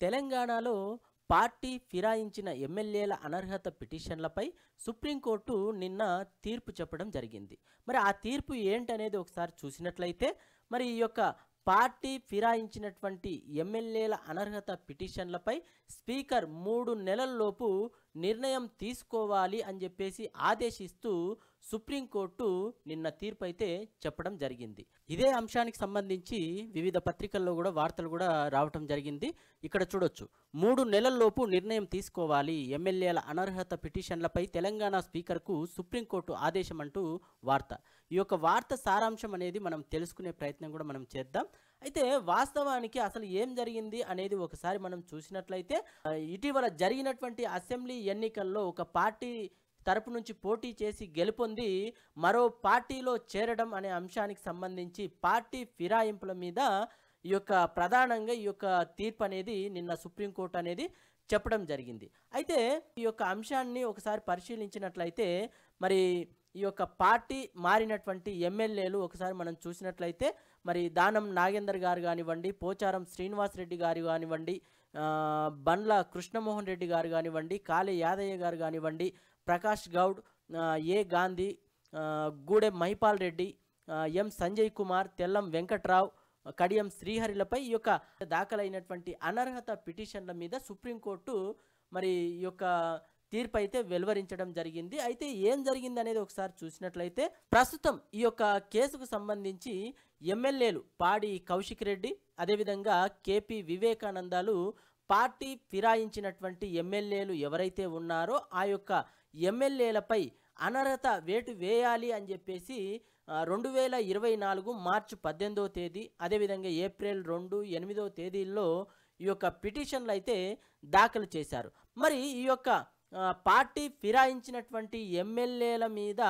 తెలంగాణలో పార్టీ ఫిరాయించిన ఎమ్మెల్యేల అనర్హత పిటిషన్లపై సుప్రీంకోర్టు నిన్న తీర్పు చెప్పడం జరిగింది. మరి ఆ తీర్పు ఏంటనేది ఒకసారి చూసినట్లయితే మరి ఈ యొక్క పార్టీ ఫిరాయించినటువంటి ఎమ్మెల్యేల అనర్హత పిటిషన్లపై స్పీకర్ 3 నెలల్లోపు నిర్ణయం తీసుకోవాలి అని చెప్పేసి ఆదేశిస్తూ సుప్రీంకోర్టు నిన్న తీర్పు అయితే చెప్పడం జరిగింది. ఇదే అంశానికి సంబంధించి వివిధ పత్రికల్లో కూడా వార్తలు కూడా రావటం జరిగింది. ఇక్కడ చూడొచ్చు, 3 నెలల్లోపు నిర్ణయం తీసుకోవాలి ఎమ్మెల్యేల అనర్హత పిటిషన్లపై తెలంగాణ స్పీకర్కు సుప్రీంకోర్టు ఆదేశం అంటూ వార్త. ఈ యొక్క వార్త సారాంశం అనేది మనం తెలుసుకునే ప్రయత్నం కూడా మనం చేద్దాం. అయితే వాస్తవానికి అసలు ఏం జరిగింది అనేది ఒకసారి మనం చూసినట్లయితే ఇటీవల జరిగినటువంటి అసెంబ్లీ ఎన్నికల్లో ఒక పార్టీ తరపు నుంచి పోటీ చేసి గెలుపొంది మరో పార్టీలో చేరడం అనే అంశానికి సంబంధించి పార్టీ ఫిరాయింపుల మీద ఈ యొక్క ప్రధానంగా ఈ యొక్క తీర్పు అనేది నిన్న సుప్రీంకోర్టు అనేది చెప్పడం జరిగింది. అయితే ఈ యొక్క అంశాన్ని ఒకసారి పరిశీలించినట్లయితే మరి ఈ యొక్క పార్టీ మారినటువంటి ఎమ్మెల్యేలు ఒకసారి మనం చూసినట్లయితే మరి దానం నాగేందర్ గారు కానివ్వండి, పోచారం శ్రీనివాసరెడ్డి గారు కానివ్వండి, బండ్ల కృష్ణమోహన్ రెడ్డి గారు కానివ్వండి, కాళే యాదయ్య గారు కానివ్వండి, ప్రకాష్ గౌడ్, ఏ గాంధీ, గూడెం మహిపాల్ రెడ్డి, ఎం సంజయ్ కుమార్, తెల్లం వెంకట్రావు, కడియం శ్రీహరిలపై ఈ యొక్క దాఖలైనటువంటి అనర్హత పిటిషన్ల మీద సుప్రీంకోర్టు మరి ఈ యొక్క తీర్పు అయితే వెలువరించడం జరిగింది. అయితే ఏం జరిగింది అనేది ఒకసారి చూసినట్లయితే ప్రస్తుతం ఈ యొక్క కేసుకు సంబంధించి ఎమ్మెల్యేలు పాడి కౌశిక్ రెడ్డి అదేవిధంగా కేపీ వివేకానందాలు పార్టీ ఫిరాయించినటువంటి ఎమ్మెల్యేలు ఎవరైతే ఉన్నారో ఆ యొక్క ఎమ్మెల్యేలపై అనర్హత వేటు వేయాలి అని చెప్పేసి 2024 మార్చి 18వ తేదీ అదేవిధంగా ఏప్రిల్ 2, 8వ తేదీల్లో ఈ యొక్క పిటిషన్లు అయితే దాఖలు చేశారు. మరి ఈ యొక్క పార్టీ ఫిరాయించినటువంటి ఎమ్మెల్యేల మీద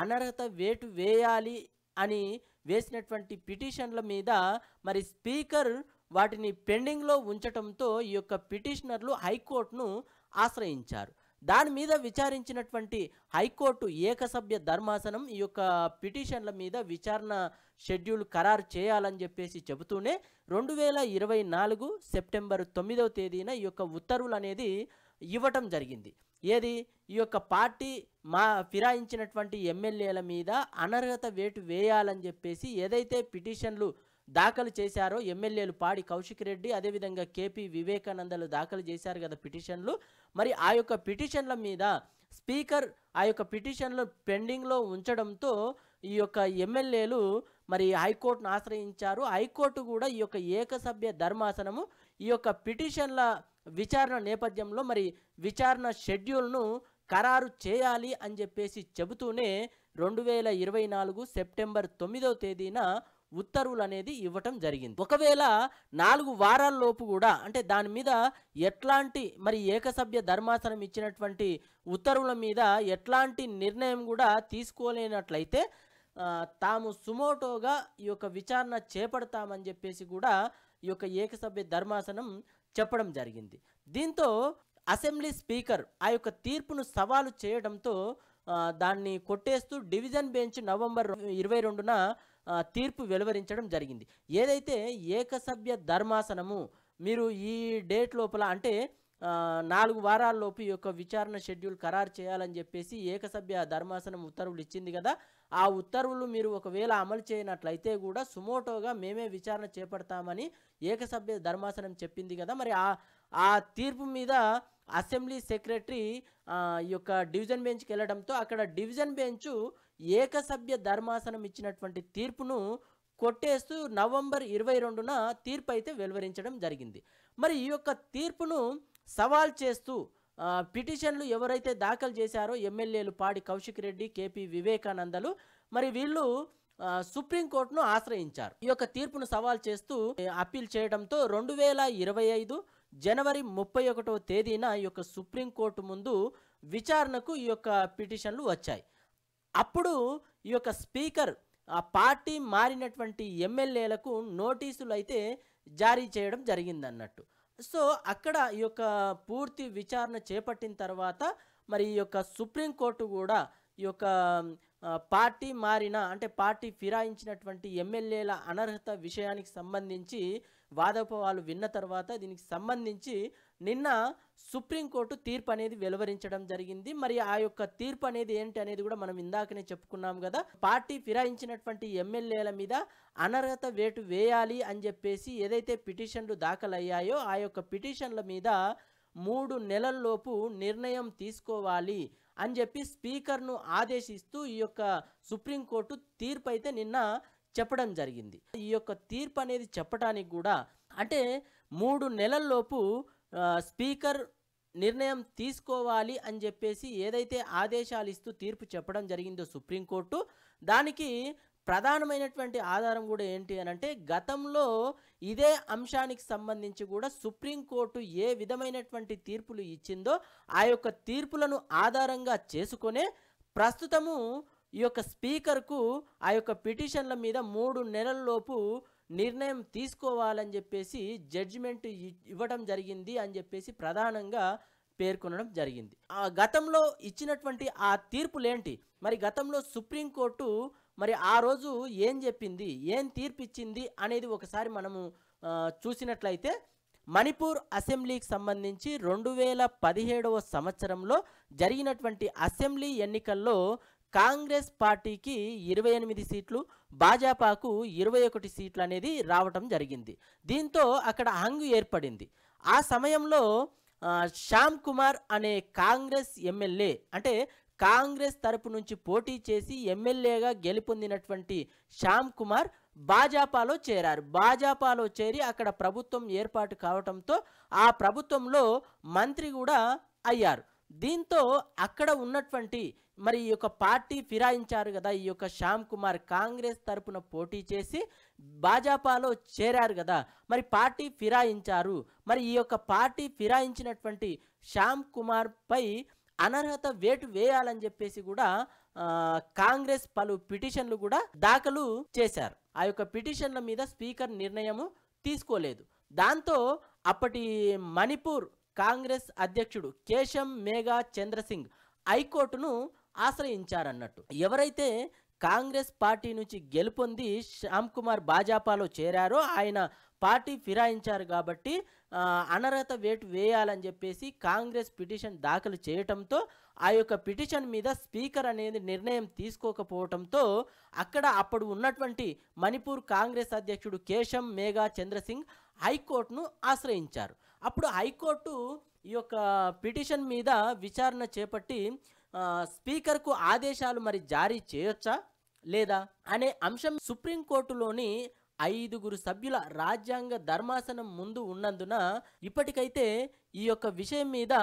అనర్హత వేటు వేయాలి అని వేసినటువంటి పిటిషన్ల మీద మరి స్పీకర్ వాటిని పెండింగ్లో ఉంచటంతో ఈ యొక్క పిటిషనర్లు హైకోర్టును ఆశ్రయించారు. దాని మీద విచారించినటువంటి హైకోర్టు ఏకసభ్య ధర్మాసనం ఈ యొక్క పిటిషన్ల మీద విచారణ షెడ్యూల్ ఖరారు చేయాలని చెప్పేసి చెబుతూనే 2024 సెప్టెంబర్ 9వ తేదీన ఈ యొక్క ఉత్తర్వులు అనేది ఇవ్వటం జరిగింది. ఏది ఈ యొక్క పార్టీ ఫిరాయించినటువంటి ఎమ్మెల్యేల మీద అనర్హత వేటు వేయాలని చెప్పేసి ఏదైతే పిటిషన్లు దాఖలు చేశారో ఎమ్మెల్యేలు పాడి కౌశిక్ రెడ్డి అదేవిధంగా కేపీ వివేకానందలు దాఖలు చేశారు కదా పిటిషన్లు. మరి ఆ యొక్క పిటిషన్ల మీద స్పీకర్ ఆ యొక్క పిటిషన్లు పెండింగ్లో ఉంచడంతో ఈ యొక్క ఎమ్మెల్యేలు మరి హైకోర్టును ఆశ్రయించారు. హైకోర్టు కూడా ఈ యొక్క ఏకసభ్య ధర్మాసనము ఈ యొక్క పిటిషన్ల విచారణ నేపథ్యంలో మరి విచారణ షెడ్యూల్ను ఖరారు చేయాలి అని చెప్పేసి చెబుతూనే 2024 సెప్టెంబర్ 9వ తేదీన ఉత్తర్వులు అనేది ఇవ్వటం జరిగింది. ఒకవేళ 4 వారాల్లోపు కూడా అంటే దాని మీద ఎట్లాంటి మరి ఏకసభ్య ధర్మాసనం ఇచ్చినటువంటి ఉత్తర్వుల మీద ఎట్లాంటి నిర్ణయం కూడా తీసుకోలేనట్లయితే తాము సుమోటోగా ఈ యొక్క విచారణ చేపడతామని చెప్పేసి కూడా ఈ యొక్క ఏకసభ్య ధర్మాసనం చెప్పడం జరిగింది. దీంతో అసెంబ్లీ స్పీకర్ ఆ యొక్క తీర్పును సవాలు చేయడంతో దాన్ని కొట్టేస్తూ డివిజన్ బెంచ్ నవంబర్ 22న తీర్పు వెలువరించడం జరిగింది. ఏదైతే ఏకసభ్య ధర్మాసనము మీరు ఈ డేట్ లోపల అంటే 4 వారాల్లోపు ఈ యొక్క విచారణ షెడ్యూల్ ఖరారు చేయాలని చెప్పేసి ఏకసభ్య ధర్మాసనం ఉత్తర్వులు ఇచ్చింది కదా, ఆ ఉత్తర్వులు మీరు ఒకవేళ అమలు చేయనట్లయితే కూడా సుమోటోగా మేమే విచారణ చేపడతామని ఏకసభ్య ధర్మాసనం చెప్పింది కదా. మరి ఆ తీర్పు మీద అసెంబ్లీ సెక్రటరీ ఈ యొక్క డివిజన్ బెంచ్కి వెళ్ళడంతో అక్కడ డివిజన్ బెంచ్ ఏకసభ్య ధర్మాసనం ఇచ్చినటువంటి తీర్పును కొట్టేస్తూ నవంబర్ 22న తీర్పు అయితే వెలువరించడం జరిగింది. మరి ఈ యొక్క తీర్పును సవాల్ చేస్తూ పిటిషన్లు ఎవరైతే దాఖలు చేశారో ఎమ్మెల్యేలు పాడి కౌశిక్ రెడ్డి కేపీ వివేకానందలు మరి వీళ్ళు సుప్రీంకోర్టును ఆశ్రయించారు. ఈ యొక్క తీర్పును సవాల్ చేస్తూ అప్పీల్ చేయడంతో 2025 జనవరి 31వ తేదీన ఈ యొక్క సుప్రీంకోర్టు ముందు విచారణకు ఈ యొక్క పిటిషన్లు వచ్చాయి. అప్పుడు ఈ యొక్క స్పీకర్ ఆ పార్టీ మారినటువంటి ఎమ్మెల్యేలకు నోటీసులు అయితే జారీ చేయడం జరిగిందన్నట్టు. సో అక్కడ ఈ యొక్క పూర్తి విచారణ చేపట్టిన తర్వాత మరి ఈ యొక్క సుప్రీంకోర్టు కూడా ఈ యొక్క పార్టీ మారిన అంటే పార్టీ ఫిరాయించినటువంటి ఎమ్మెల్యేల అనర్హత విషయానికి సంబంధించి వాదోపవాదాలు విన్న తర్వాత దీనికి సంబంధించి నిన్న సుప్రీంకోర్టు తీర్పు అనేది వెలువరించడం జరిగింది. మరి ఆ యొక్క తీర్పు అనేది ఏంటి అనేది కూడా మనం ఇందాకనే చెప్పుకున్నాం కదా. పార్టీ ఫిరాయించినటువంటి ఎమ్మెల్యేల మీద అనర్హత వేటు వేయాలి అని చెప్పేసి ఏదైతే పిటిషన్లు దాఖలయ్యాయో ఆ యొక్క పిటిషన్ల మీద 3 నెలల్లోపు నిర్ణయం తీసుకోవాలి అని చెప్పి స్పీకర్ను ఆదేశిస్తూ ఈ యొక్క సుప్రీంకోర్టు తీర్పు అయితే నిన్న చెప్పడం జరిగింది. ఈ యొక్క తీర్పు అనేది చెప్పడానికి కూడా అంటే 3 నెలల్లోపు స్పీకర్ నిర్ణయం తీసుకోవాలి అని చెప్పేసి ఏదైతే ఆదేశాలు ఇస్తూ తీర్పు చెప్పడం జరిగిందో సుప్రీంకోర్టు, దానికి ప్రధానమైనటువంటి ఆధారం కూడా ఏంటి అని అంటే గతంలో ఇదే అంశానికి సంబంధించి కూడా సుప్రీంకోర్టు ఏ విధమైనటువంటి తీర్పులు ఇచ్చిందో ఆ యొక్క తీర్పులను ఆధారంగా చేసుకొనే ప్రస్తుతము ఈ యొక్క స్పీకర్కు ఆ యొక్క పిటిషన్ల మీద 3 నెలల్లోపు నిర్ణయం తీసుకోవాలని చెప్పేసి జడ్జిమెంట్ ఇవ్వడం జరిగింది అని చెప్పేసి ప్రధానంగా పేర్కొనడం జరిగింది. ఆ గతంలో ఇచ్చినటువంటి ఆ తీర్పులేంటి, మరి గతంలో సుప్రీంకోర్టు మరి ఆ రోజు ఏం చెప్పింది, ఏం తీర్పు ఇచ్చింది అనేది ఒకసారి మనము చూసినట్లయితే మణిపూర్ అసెంబ్లీకి సంబంధించి 2017వ సంవత్సరంలో జరిగినటువంటి అసెంబ్లీ ఎన్నికల్లో కాంగ్రెస్ పార్టీకి 28 సీట్లు, భాజపాకు 21 సీట్లు అనేది రావటం జరిగింది. దీంతో అక్కడ హంగు ఏర్పడింది. ఆ సమయంలో శ్యామ్ కుమార్ అనే కాంగ్రెస్ ఎమ్మెల్యే, అంటే కాంగ్రెస్ తరపు నుంచి పోటీ చేసి ఎమ్మెల్యేగా గెలుపొందినటువంటి శ్యామ్ కుమార్ భాజపాలో చేరారు. భాజపాలో చేరి అక్కడ ప్రభుత్వం ఏర్పాటు కావడంతో ఆ ప్రభుత్వంలో మంత్రి కూడా అయ్యారు. దీంతో అక్కడ ఉన్నటువంటి మరి ఈ యొక్క పార్టీ ఫిరాయించారు కదా, ఈ యొక్క శ్యామ్ కుమార్ కాంగ్రెస్ తరపున పోటీ చేసి భాజపాలో చేరారు కదా, మరి పార్టీ ఫిరాయించారు. మరి ఈ యొక్క పార్టీ ఫిరాయించినటువంటి శ్యామ్ కుమార్ పై అనర్హత వేటు వేయాలని చెప్పేసి కూడా కాంగ్రెస్ పలు పిటిషన్లు కూడా దాఖలు చేశారు. ఆ యొక్క పిటిషన్ల మీద స్పీకర్ నిర్ణయము తీసుకోలేదు. దాంతో అప్పటి మణిపూర్ కాంగ్రెస్ అధ్యక్షుడు కేశం మేఘా చంద్రసింగ్ హైకోర్టును ఆశ్రయించారన్నట్టు. ఎవరైతే కాంగ్రెస్ పార్టీ నుంచి గెలుపొంది శ్యామ్ కుమార్ భాజపాలో చేరారో ఆయన పార్టీ ఫిరాయించారు కాబట్టి అనర్హత వేటు వేయాలని చెప్పేసి కాంగ్రెస్ పిటిషన్ దాఖలు చేయటంతో ఆ యొక్క పిటిషన్ మీద స్పీకర్ అనేది నిర్ణయం తీసుకోకపోవడంతో అక్కడ అప్పుడు ఉన్నటువంటి మణిపూర్ కాంగ్రెస్ అధ్యక్షుడు కేశం మేఘా చంద్రసింగ్ హైకోర్టును ఆశ్రయించారు. అప్పుడు హైకోర్టు ఈ యొక్క పిటిషన్ మీద విచారణ చేపట్టి స్పీకర్కు ఆదేశాలు మరి జారీ చేయొచ్చా లేదా అనే అంశం సుప్రీంకోర్టులోని 5 సభ్యుల రాజ్యాంగ ధర్మాసనం ముందు ఉన్నందున ఇప్పటికైతే ఈ యొక్క విషయం మీద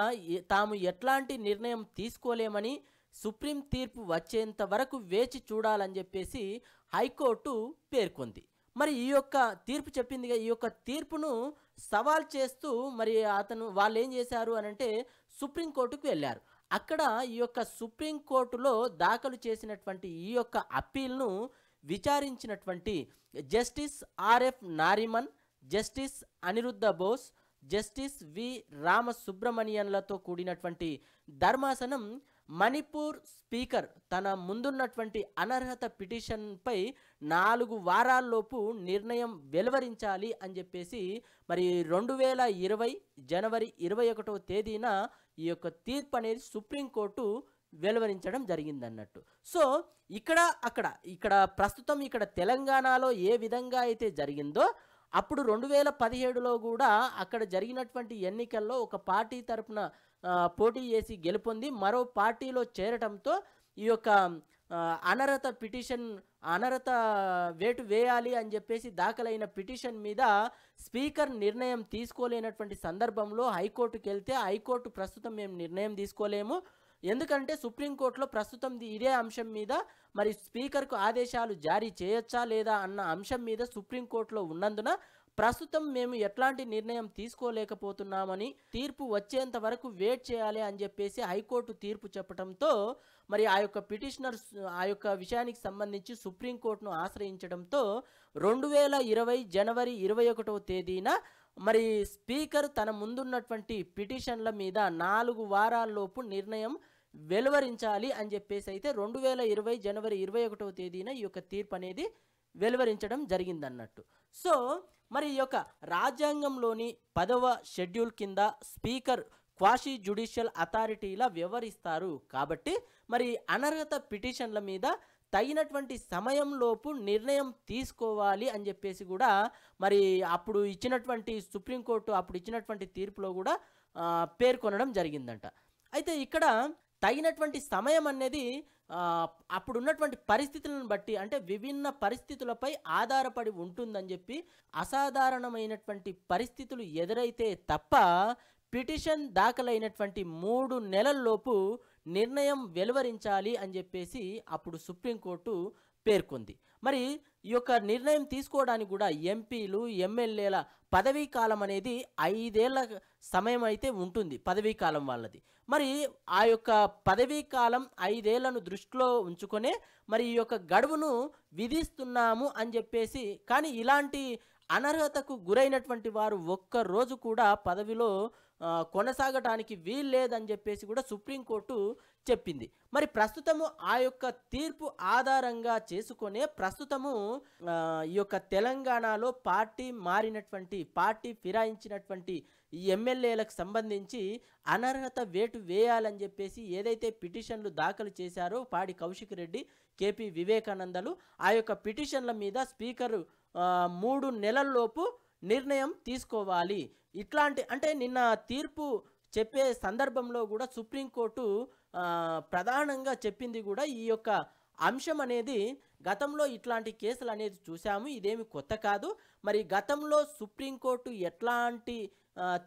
తాము ఎట్లాంటి నిర్ణయం తీసుకోలేమని సుప్రీం తీర్పు వచ్చేంత వరకు వేచి చూడాలని చెప్పేసి హైకోర్టు పేర్కొంది. మరి ఈ యొక్క తీర్పు చెప్పిందిగా, ఈ యొక్క తీర్పును సవాల్ చేస్తూ మరి వాళ్ళు ఏం చేశారు అనంటే సుప్రీంకోర్టుకు వెళ్ళారు. అక్కడ ఈ యొక్క సుప్రీంకోర్టులో దాఖలు చేసినటువంటి ఈ యొక్క అప్పీల్ను విచారించినటువంటి justice RF Nariman, justice Aniruddha Bose, justice V రామసుబ్రమణియన్లతో కూడినటువంటి ధర్మాసనం మణిపూర్ స్పీకర్ తన ముందున్నటువంటి అనర్హత పిటిషన్పై 4 వారాల్లోపు నిర్ణయం వెలువరించాలి అని చెప్పేసి మరి 2020 జనవరి 21వ తేదీన ఈ యొక్క తీర్పు అనేది సుప్రీంకోర్టు వెలువరించడం జరిగిందన్నట్టు. సో ఇక్కడ ప్రస్తుతం ఇక్కడ తెలంగాణలో ఏ విధంగా అయితే జరిగిందో అప్పుడు 2017లో కూడా అక్కడ జరిగినటువంటి ఎన్నికల్లో ఒక పార్టీ తరపున పోటీ చేసి గెలుపొంది మరో పార్టీలో చేరటంతో ఈ యొక్క అనర్హత వేటు వేయాలి అని చెప్పేసి దాఖలైన పిటిషన్ మీద స్పీకర్ నిర్ణయం తీసుకోలేనటువంటి సందర్భంలో హైకోర్టుకి వెళ్తే హైకోర్టు ప్రస్తుతం మేము నిర్ణయం తీసుకోలేము, ఎందుకంటే సుప్రీంకోర్టులో ప్రస్తుతం ఇదే అంశం మీద మరి స్పీకర్కు ఆదేశాలు జారీ చేయొచ్చా లేదా అన్న అంశం మీద సుప్రీంకోర్టులో ఉన్నందున ప్రస్తుతం మేము ఎట్లాంటి నిర్ణయం తీసుకోలేకపోతున్నామని తీర్పు వచ్చేంత వరకు వెయిట్ చేయాలి అని చెప్పేసి హైకోర్టు తీర్పు చెప్పడంతో మరి ఆ యొక్క పిటిషనర్స్ ఆ యొక్క విషయానికి సంబంధించి సుప్రీంకోర్టును ఆశ్రయించడంతో 2020 జనవరి 21వ తేదీన మరి స్పీకర్ తన ముందున్నటువంటి పిటిషన్ల మీద 4 వారాల్లోపు నిర్ణయం వెలువరించాలి అని చెప్పేసి అయితే 2020 జనవరి 21వ తేదీన ఈ యొక్క తీర్పు అనేది వెలువరించడం జరిగిందన్నట్టు. సో మరి ఈ యొక్క రాజ్యాంగంలోని 10వ షెడ్యూల్ కింద స్పీకర్ క్వాషీ జ్యుడిషియల్ అథారిటీలా వ్యవహరిస్తారు. కాబట్టి మరి అనర్హత పిటిషన్ల మీద తగినటువంటి సమయంలోపు నిర్ణయం తీసుకోవాలి అని చెప్పేసి కూడా మరి అప్పుడు ఇచ్చినటువంటి సుప్రీంకోర్టు అప్పుడు ఇచ్చినటువంటి తీర్పులో కూడా పేర్కొనడం జరిగిందంట. అయితే ఇక్కడ తగినటువంటి సమయం అనేది అప్పుడున్నటువంటి పరిస్థితులను బట్టి అంటే విభిన్న పరిస్థితులపై ఆధారపడి ఉంటుందని చెప్పి అసాధారణమైనటువంటి పరిస్థితులు ఎదురైతే తప్ప పిటిషన్ దాఖలైనటువంటి 3 నెలల్లోపు నిర్ణయం వెలువరించాలి అని చెప్పేసి అప్పుడు సుప్రీంకోర్టు పేర్కొంది. మరి ఈ యొక్క నిర్ణయం తీసుకోవడానికి కూడా ఎంపీలు ఎమ్మెల్యేల పదవీ కాలం అనేది 5 ఏళ్ల సమయం అయితే ఉంటుంది పదవీ కాలం వాళ్ళది. మరి ఆ యొక్క పదవీ కాలం 5 ఏళ్లను దృష్టిలో ఉంచుకొనే మరి ఈ యొక్క గడువును విధిస్తున్నాము అని చెప్పేసి, కానీ ఇలాంటి అనర్హతకు గురైనటువంటి వారు ఒక్క రోజు కూడా పదవిలో కొనసాగటానికి వీల్లేదని చెప్పేసి కూడా సుప్రీంకోర్టు చెప్పింది. మరి ప్రస్తుతము ఆ యొక్క తీర్పు ఆధారంగా చేసుకొనే ప్రస్తుతము ఈ యొక్క తెలంగాణలో పార్టీ ఫిరాయించినటువంటి ఎమ్మెల్యేలకు సంబంధించి అనర్హత వేటు వేయాలని చెప్పేసి ఏదైతే పిటిషన్లు దాఖలు చేశారో పాడి కౌశిక్ రెడ్డి, కేపీ వివేకానందలు, ఆ యొక్క పిటిషన్ల మీద స్పీకరు 3 నెలల్లోపు నిర్ణయం తీసుకోవాలి. ఇట్లాంటి అంటే నిన్న తీర్పు చెప్పే సందర్భంలో కూడా సుప్రీంకోర్టు ప్రధానంగా చెప్పింది కూడా ఈ యొక్క అంశం అనేది గతంలో ఇట్లాంటి కేసులు అనేది చూసాము, ఇదేమి కొత్త కాదు. మరి గతంలో సుప్రీంకోర్టు ఎట్లాంటి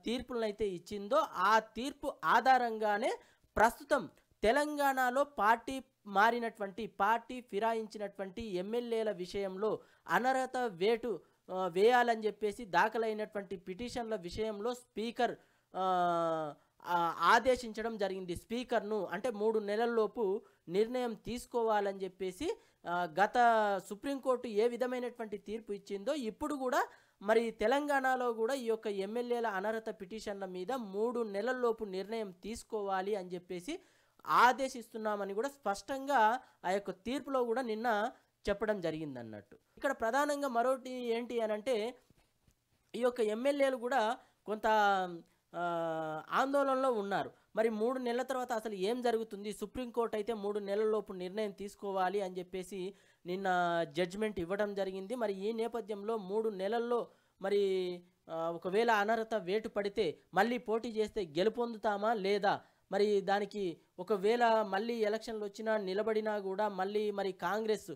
తీర్పులనైతే ఇచ్చిందో ఆ తీర్పు ఆధారంగానే ప్రస్తుతం తెలంగాణలో పార్టీ ఫిరాయించినటువంటి ఎమ్మెల్యేల విషయంలో అనర్హత వేటు వేయాలని చెప్పేసి దాఖలైనటువంటి పిటిషన్ల విషయంలో స్పీకర్ ఆదేశించడం జరిగింది. స్పీకర్ను అంటే 3 నెలల్లోపు నిర్ణయం తీసుకోవాలని చెప్పేసి గత సుప్రీంకోర్టు ఏ విధమైనటువంటి తీర్పు ఇచ్చిందో ఇప్పుడు కూడా మరి తెలంగాణలో కూడా ఈ యొక్క ఎమ్మెల్యేల అనర్హత పిటిషన్ల మీద 3 నెలల్లోపు నిర్ణయం తీసుకోవాలి అని చెప్పేసి ఆదేశిస్తున్నామని కూడా స్పష్టంగా ఆ యొక్క తీర్పులో కూడా నిన్న చెప్పడం జరిగిందన్నట్టు. ఇక్కడ ప్రధానంగా మరొకటి ఏంటి అనంటే ఈ యొక్క ఎమ్మెల్యేలు కూడా కొంత ఆందోళనలో ఉన్నారు. మరి 3 నెలల తర్వాత అసలు ఏం జరుగుతుంది, సుప్రీంకోర్టు అయితే 3 నెలల్లోపు నిర్ణయం తీసుకోవాలి అని చెప్పేసి నిన్న జడ్జిమెంట్ ఇవ్వడం జరిగింది. మరి ఈ నేపథ్యంలో 3 నెలల్లో మరి ఒకవేళ అనర్హత వేటు పడితే మళ్ళీ పోటీ చేస్తే గెలుపొందుతామా లేదా, మరి దానికి ఒకవేళ మళ్ళీ ఎలక్షన్లు వచ్చినా నిలబడినా కూడా మళ్ళీ మరి కాంగ్రెస్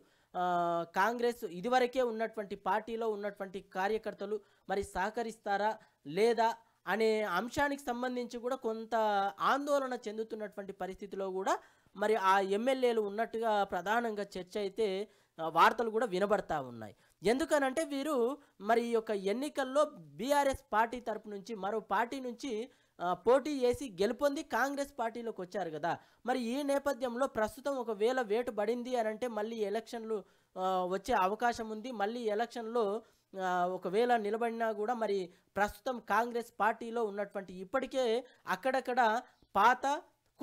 ఇదివరకే ఉన్నటువంటి పార్టీలో ఉన్నటువంటి కార్యకర్తలు మరి సహకరిస్తారా లేదా అనే అంశానికి సంబంధించి కూడా కొంత ఆందోళన చెందుతున్నటువంటి పరిస్థితిలో కూడా మరి ఆ ఎమ్మెల్యేలు ఉన్నట్టుగా ప్రధానంగా చర్చ అయితే వార్తలు కూడా వినబడతా ఉన్నాయి. ఎందుకనంటే వీరు మరి ఈ యొక్క ఎన్నికల్లో బీఆర్ఎస్ పార్టీ తరపు నుంచి మరో పార్టీ నుంచి పోటీ చేసి గెలుపొంది కాంగ్రెస్ పార్టీలోకి వచ్చారు కదా. మరి ఈ నేపథ్యంలో ప్రస్తుతం ఒకవేళ వేటు పడింది అని అంటే మళ్ళీ ఎలక్షన్లు వచ్చే అవకాశం ఉంది. మళ్ళీ ఎలక్షన్లో ఒకవేళ నిలబడినా కూడా మరి ప్రస్తుతం కాంగ్రెస్ పార్టీలో ఉన్నటువంటి ఇప్పటికే అక్కడక్కడ పాత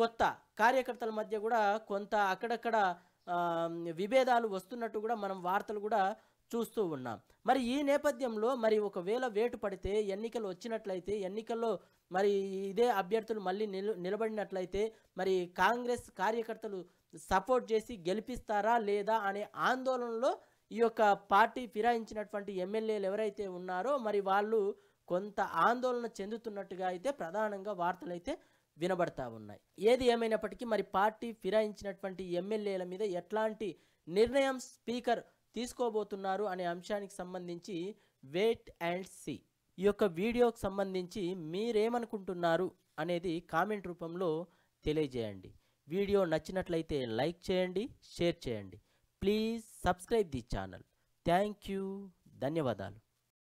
కొత్త కార్యకర్తల మధ్య కూడా కొంత అక్కడక్కడ విభేదాలు వస్తున్నట్టు కూడా మనం వార్తలు కూడా చూస్తూ ఉన్నాం. మరి ఈ నేపథ్యంలో మరి ఒకవేళ వేటు పడితే ఎన్నికలు వచ్చినట్లయితే ఎన్నికల్లో మరి ఇదే అభ్యర్థులు మళ్ళీ నిలబడినట్లయితే మరి కాంగ్రెస్ కార్యకర్తలు సపోర్ట్ చేసి గెలిపిస్తారా లేదా అనే ఆందోళనలో ఈ యొక్క పార్టీ ఫిరాయించినటువంటి ఎమ్మెల్యేలు ఎవరైతే ఉన్నారో మరి వాళ్ళు కొంత ఆందోళన చెందుతున్నట్టుగా అయితే ప్రధానంగా వార్తలు అయితే వినబడతా ఉన్నాయి. ఏది ఏమైనప్పటికీ మరి పార్టీ ఫిరాయించినటువంటి ఎమ్మెల్యేల మీద ఎట్లాంటి నిర్ణయం స్పీకర్ తీసుకోబోతున్నారు అనే అంశానికి సంబంధించి వెయిట్ అండ్ సీ. ఈ యొక్క వీడియోకి సంబంధించి మీరేమనుకుంటున్నారు అనేది కామెంట్ రూపంలో తెలియజేయండి. వీడియో నచ్చినట్లయితే లైక్ చేయండి, షేర్ చేయండి. Please subscribe the channel. Thank you. ధన్యవాదాలు.